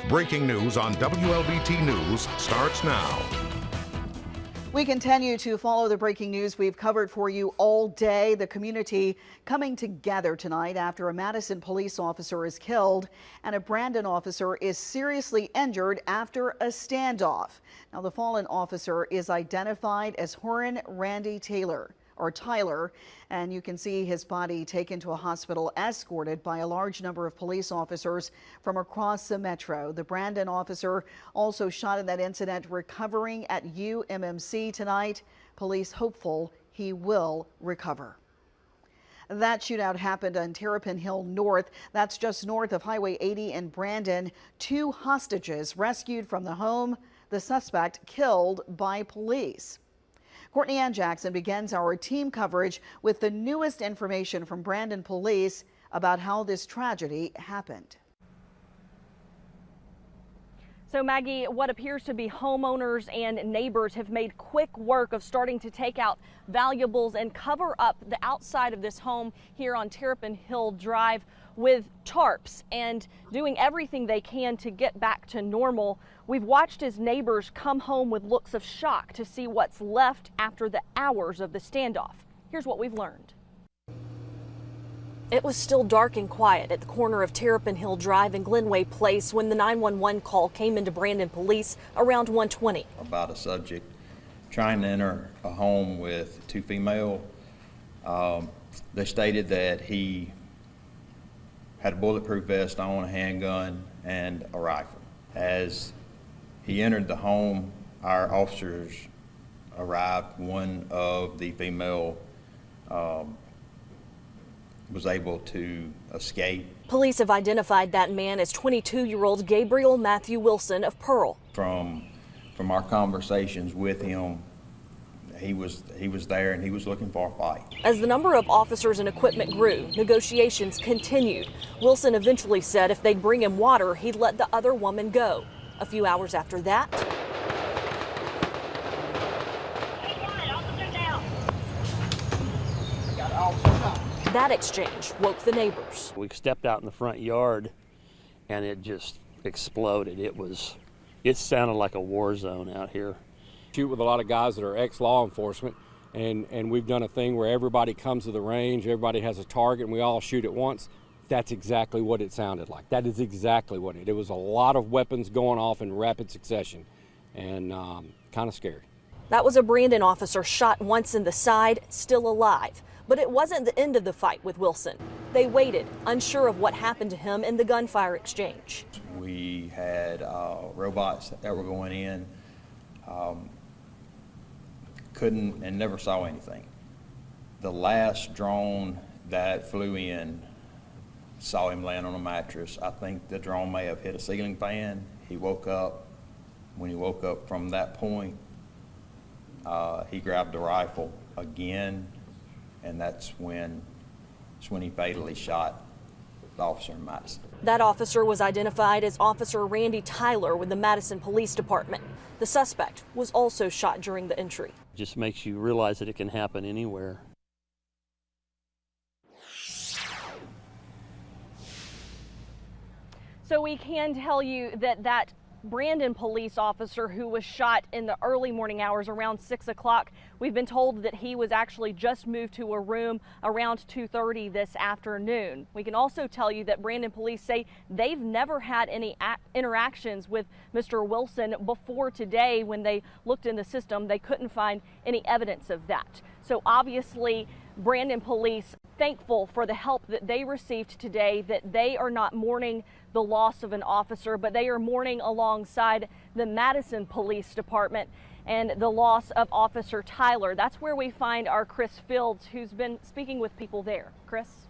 Breaking news on WLBT News starts now. We continue to follow the breaking news we've covered for you all day. The community coming together tonight after a Madison police officer is killed and a Brandon officer is seriously injured after a standoff. Now, the fallen officer is identified as Horan Randy Tyler, and you can see his body taken to a hospital escorted by a large number of police officers from across the metro. The Brandon officer also shot in that incident, recovering at UMMC tonight. Police hopeful he will recover. That shootout happened on Terrapin Hill North. That's just north of Highway 80 in Brandon. 2 hostages rescued from the home. The suspect killed by police. Courtney Ann Jackson begins our team coverage with the newest information from Brandon Police about how this tragedy happened. So Maggie, what appears to be homeowners and neighbors have made quick work of starting to take out valuables and cover up the outside of this home here on Terrapin Hill Drive with tarps and doing everything they can to get back to normal. We've watched as neighbors come home with looks of shock to see what's left after the hours of the standoff. Here's what we've learned. It was still dark and quiet at the corner of Terrapin Hill Drive and Glenway Place when the 911 call came into Brandon Police around 1:20. About a subject trying to enter a home with 2 female. They stated that he had a bulletproof vest on, a handgun, and a rifle. As he entered the home, our officers arrived. One of the female was able to escape. Police have identified that man as 22-year-old Gabriel Matthew Wilson of Pearl. From our conversations with him, he was there and he was looking for a fight. As the number of officers and equipment grew, negotiations continued. Wilson eventually said if they'd bring him water, he'd let the other woman go. A few hours after that, that exchange woke the neighbors. We stepped out in the front yard and it just exploded. It sounded like a war zone out here. Shoot with a lot of guys that are ex-law enforcement, and we've done a thing where everybody comes to the range, everybody has a target, and we all shoot at once. That's exactly what it sounded like. That is exactly what it was. A lot of weapons going off in rapid succession, and kind of scary. That was a Brandon officer shot once in the side, still alive. But it wasn't the end of the fight with Wilson. They waited, unsure of what happened to him in the gunfire exchange. We had robots that were going in, couldn't and never saw anything. The last drone that flew in saw him laying on a mattress. I think the drone may have hit a ceiling fan. He woke up. When he woke up from that point, he grabbed the rifle again, and that's when he fatally shot the officer in Madison. That officer was identified as Officer Randy Tyler with the Madison Police Department. The suspect was also shot during the entry. It just makes you realize that it can happen anywhere. So we can tell you that Brandon police officer who was shot in the early morning hours around 6 o'clock, we've been told that he was actually just moved to a room around 2:30 this afternoon. We can also tell you that Brandon police say they've never had any interactions with Mr. Wilson before today. When they looked in the system, they couldn't find any evidence of that. So obviously, Brandon police thankful for the help that they received today, that they are not mourning the loss of an officer, but they are mourning alongside the Madison Police Department and the loss of Officer Tyler. That's where we find our Chris Fields, who's been speaking with people there. Chris?